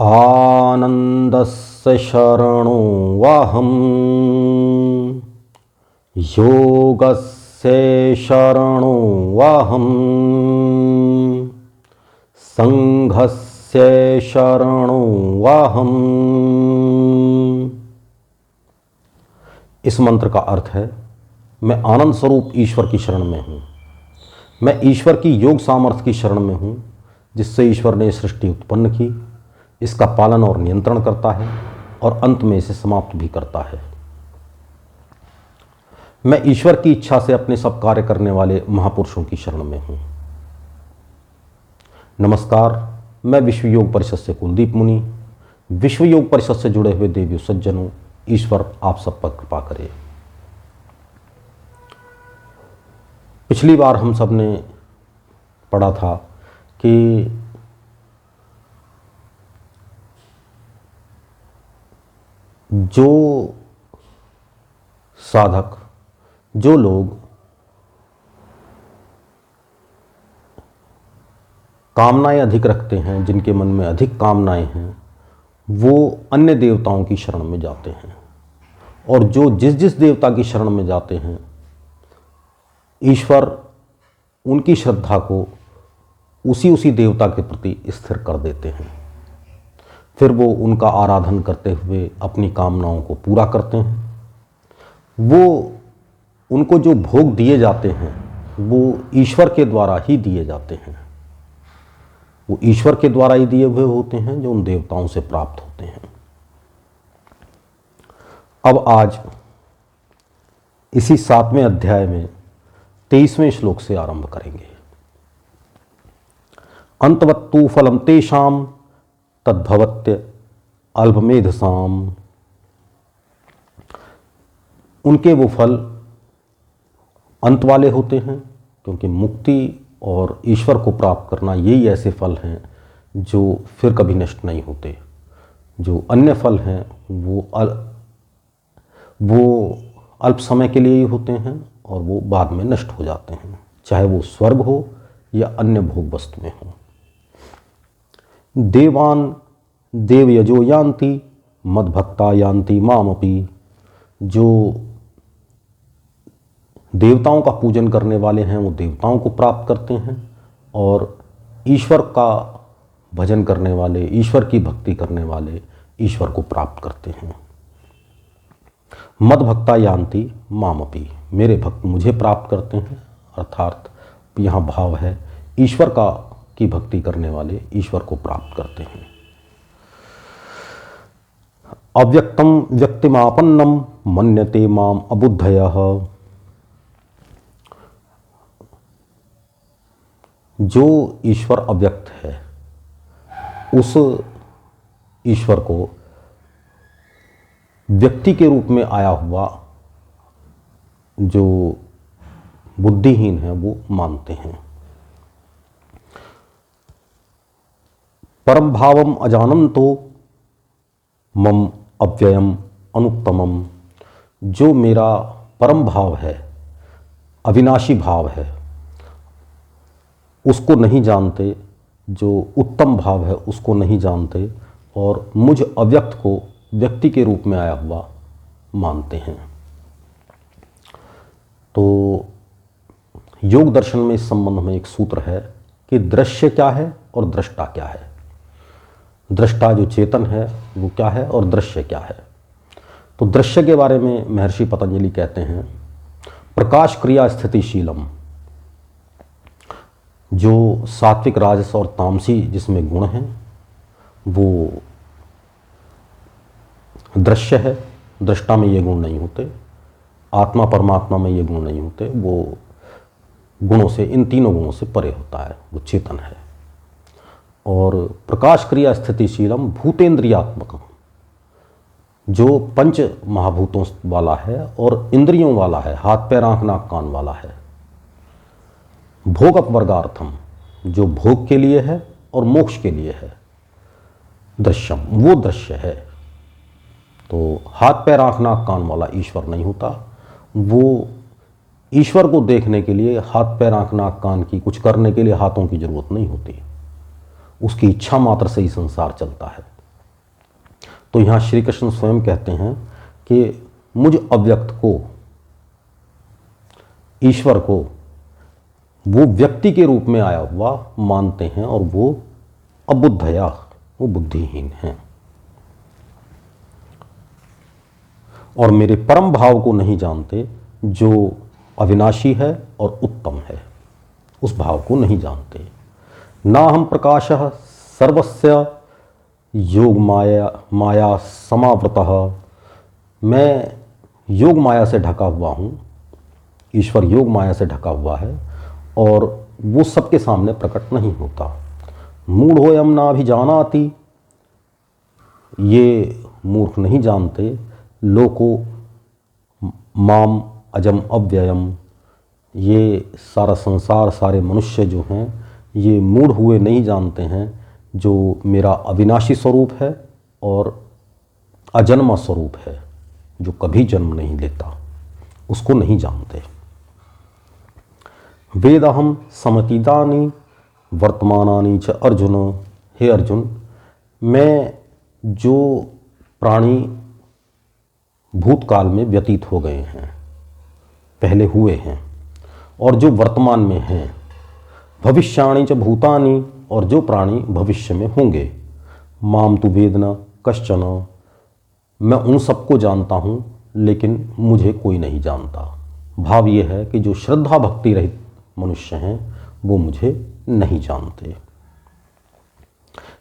आनन्दस्य शरणो वाहम् योगस्य शरणो वाहम् संघस्य शरणो वाहम्। इस मंत्र का अर्थ है, मैं आनंद स्वरूप ईश्वर की शरण में हूँ। मैं ईश्वर की योग सामर्थ्य की शरण में हूँ, जिससे ईश्वर ने सृष्टि उत्पन्न की, इसका पालन और नियंत्रण करता है और अंत में इसे समाप्त भी करता है। मैं ईश्वर की इच्छा से अपने सब कार्य करने वाले महापुरुषों की शरण में हूँ। नमस्कार, मैं विश्व योग परिषद से कुलदीप मुनि। विश्व योग परिषद से जुड़े हुए देवियों सज्जनों, ईश्वर आप सब पर कृपा करे। पिछली बार हम सब ने पढ़ा था कि जो साधक, जो लोग कामनाएं अधिक रखते हैं, जिनके मन में अधिक कामनाएं हैं, वो अन्य देवताओं की शरण में जाते हैं। और जो जिस जिस देवता की शरण में जाते हैं, ईश्वर उनकी श्रद्धा को उसी उसी देवता के प्रति स्थिर कर देते हैं। फिर वो उनका आराधन करते हुए अपनी कामनाओं को पूरा करते हैं। वो उनको जो भोग दिए जाते हैं, वो ईश्वर के द्वारा ही दिए जाते हैं। वो ईश्वर के द्वारा ही दिए हुए होते हैं, जो उन देवताओं से प्राप्त होते हैं। अब आज इसी 7वें अध्याय में 23वें श्लोक से आरंभ करेंगे। अंतवत्तु फलम तेषाम तद्भवत्य अल्पमेधसाम। उनके वो फल अंत वाले होते हैं, क्योंकि मुक्ति और ईश्वर को प्राप्त करना यही ऐसे फल हैं जो फिर कभी नष्ट नहीं होते। जो अन्य फल हैं वो अल्प समय के लिए ही होते हैं और वो बाद में नष्ट हो जाते हैं, चाहे वो स्वर्ग हो या अन्य भोग वस्तुएं हों। देवान देवयजो यान्ति मद्भक्ता यान्ति मामपि। जो देवताओं का पूजन करने वाले हैं, वो देवताओं को प्राप्त करते हैं, और ईश्वर का भजन करने वाले, ईश्वर की भक्ति करने वाले ईश्वर को प्राप्त करते हैं। मद्भक्ता यान्ति मामपि, मेरे भक्त मुझे प्राप्त करते हैं। अर्थात यहाँ भाव है, ईश्वर की भक्ति करने वाले ईश्वर को प्राप्त करते हैं। अव्यक्तम व्यक्तिमापन्नम मन्यते माम अबुद्धयः। जो ईश्वर अव्यक्त है, उस ईश्वर को व्यक्ति के रूप में आया हुआ जो बुद्धिहीन है वो मानते हैं। परम भावम अजानंतो मम अव्ययम अनुत्तमम। जो मेरा परम भाव है, अविनाशी भाव है, उसको नहीं जानते, जो उत्तम भाव है उसको नहीं जानते, और मुझ अव्यक्त को व्यक्ति के रूप में आया हुआ मानते हैं। तो योग दर्शन में इस संबंध में एक सूत्र है कि दृश्य क्या है और दृष्टा क्या है। दृष्टा जो चेतन है वो क्या है और दृश्य क्या है। तो दृश्य के बारे में महर्षि पतंजलि कहते हैं, प्रकाश क्रिया स्थितिशीलम। जो सात्विक, राजस और तामसी जिसमें गुण हैं, वो दृश्य है। दृष्टा में ये गुण नहीं होते, आत्मा परमात्मा में ये गुण नहीं होते। वो गुणों से, इन तीनों गुणों से परे होता है, वो चेतन है। और प्रकाश क्रिया स्थितिशीलम भूतेन्द्रियात्मकम, जो पंच महाभूतों वाला है और इंद्रियों वाला है, हाथ पैर आंख नाक कान वाला है। भोग अपवर्गार्थम, जो भोग के लिए है और मोक्ष के लिए है। दृश्यम, वो दृश्य है। तो हाथ पैर आंख नाक कान वाला ईश्वर नहीं होता। वो ईश्वर को देखने के लिए हाथ पैर आंख नाक कान की, कुछ करने के लिए हाथों की जरूरत नहीं होती। उसकी इच्छा मात्र से ही संसार चलता है। तो यहाँ श्री कृष्ण स्वयं कहते हैं कि मुझ अव्यक्त को, ईश्वर को वो व्यक्ति के रूप में आया हुआ मानते हैं और वो अबुद्धया, वो बुद्धिहीन हैं और मेरे परम भाव को नहीं जानते जो अविनाशी है और उत्तम है, उस भाव को नहीं जानते। ना हम प्रकाशः सर्वस्य योग माया समावृतः, मैं योग माया से ढका हुआ हूँ, ईश्वर योग माया से ढका हुआ है और वो सबके सामने प्रकट नहीं होता। मूढ़ोऽयं नाभिजानाति, ये मूर्ख नहीं जानते, लोको माम अजम अव्ययम, ये सारा संसार, सारे मनुष्य जो हैं ये मूढ़ हुए नहीं जानते हैं जो मेरा अविनाशी स्वरूप है और अजन्मा स्वरूप है, जो कभी जन्म नहीं लेता, उसको नहीं जानते। वेदहम समतीतानि वर्तमानानि च अर्जुन, हे अर्जुन, मैं जो प्राणी भूतकाल में व्यतीत हो गए हैं, पहले हुए हैं और जो वर्तमान में हैं, भविष्याणि च भूतानि, और जो प्राणी भविष्य में होंगे, माम तु वेदना कश्चन, मैं उन सबको जानता हूँ लेकिन मुझे कोई नहीं जानता। भाव ये है कि जो श्रद्धा भक्ति रहित मनुष्य हैं वो मुझे नहीं जानते।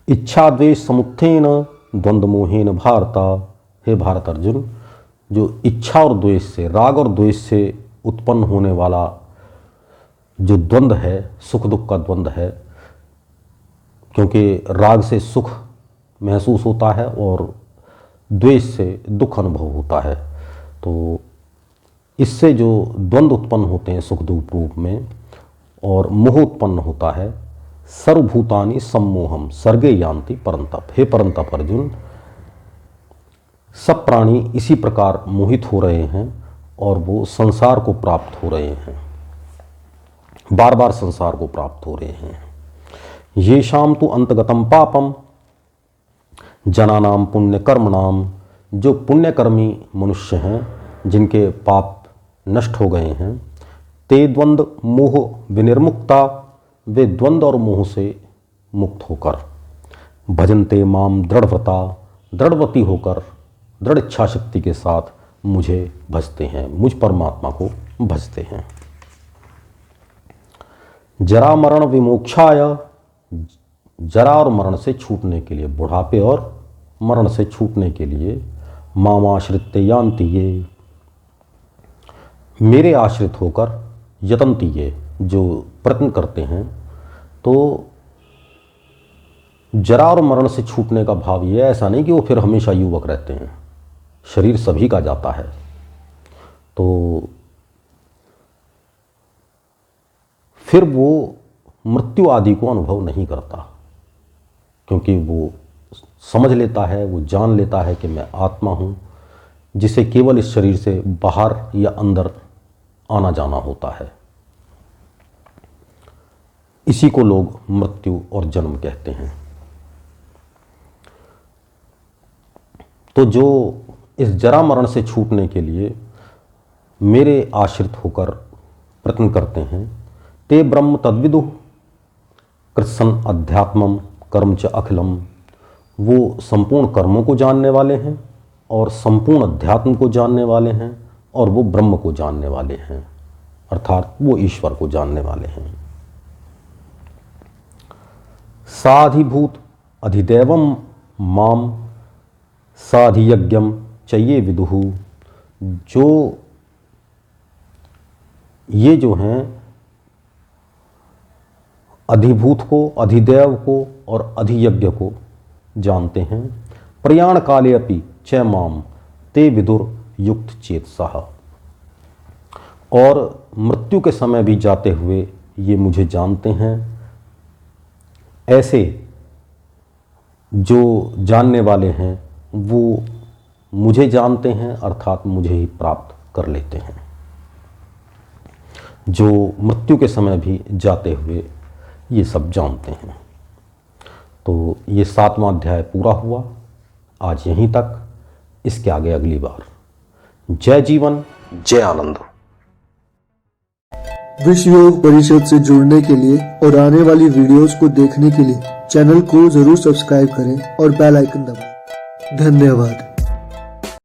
इच्छा द्वेष समुत्थेन द्वंद्व मोहेन भारत, हे भारत अर्जुन, जो इच्छा और द्वेष से, राग और द्वेष से उत्पन्न होने वाला जो द्वंद्व है, सुख दुख का द्वंद्व है, क्योंकि राग से सुख महसूस होता है और द्वेष से दुख अनुभव होता है, तो इससे जो द्वंद्व उत्पन्न होते हैं सुख दुख रूप में और मोह उत्पन्न होता है, सर्वभूतानि सम्मोहम सर्गे यान्ति परंतप, हे परंतप अर्जुन, सब प्राणी इसी प्रकार मोहित हो रहे हैं और वो संसार को प्राप्त हो रहे हैं, बार बार संसार को प्राप्त हो रहे हैं। येषां तु अंतगतम पापम जनानाम पुण्य कर्मणाम, जो पुण्यकर्मी मनुष्य हैं जिनके पाप नष्ट हो गए हैं, ते द्वंद्व मोह विनिर्मुक्ता, वे द्वंद्व और मोह से मुक्त होकर, भजन्ते माम दृढ़व्रता, दृढ़व्रती होकर, दृढ़ इच्छा शक्ति के साथ मुझे भजते हैं, मुझ परमात्मा को भजते हैं। जरा मरण विमोक्षाय, जरा और मरण से छूटने के लिए, बुढ़ापे और मरण से छूटने के लिए, मामाश्रित्य यान्ति ये, मेरे आश्रित होकर यतन्ति ये, जो प्रयत्न करते हैं। तो जरा और मरण से छूटने का भाव ये है, ऐसा नहीं कि वो फिर हमेशा युवक रहते हैं, शरीर सभी का जाता है, तो फिर वो मृत्यु आदि को अनुभव नहीं करता, क्योंकि वो समझ लेता है, वो जान लेता है कि मैं आत्मा हूँ, जिसे केवल इस शरीर से बाहर या अंदर आना जाना होता है। इसी को लोग मृत्यु और जन्म कहते हैं। तो जो इस जरा मरण से छूटने के लिए मेरे आश्रित होकर प्रयत्न करते हैं, ते ब्रह्म तद्विदु कृत्सन अध्यात्मम कर्म च अखिलम, वो संपूर्ण कर्मों को जानने वाले हैं और संपूर्ण अध्यात्म को जानने वाले हैं और वो ब्रह्म को जानने वाले हैं, अर्थात वो ईश्वर को जानने वाले हैं। साधिभूत अधिदैवम माम साधियज्ञम चये विदुहु, जो ये जो हैं अधिभूत को, अधिदैव को और अधियज्ञ को जानते हैं, प्रयाण काले अपि च माम ते विदुर युक्त चेतसः, और मृत्यु के समय भी जाते हुए ये मुझे जानते हैं। ऐसे जो जानने वाले हैं वो मुझे जानते हैं, अर्थात मुझे ही प्राप्त कर लेते हैं, जो मृत्यु के समय भी जाते हुए ये सब जानते हैं। तो ये 7वां अध्याय पूरा हुआ। आज यहीं तक, इसके आगे अगली बार। जय जीवन, जय आनंद। विश्व योग परिषद से जुड़ने के लिए और आने वाली वीडियोस को देखने के लिए चैनल को जरूर सब्सक्राइब करें और बेल आइकन दबाएं। धन्यवाद।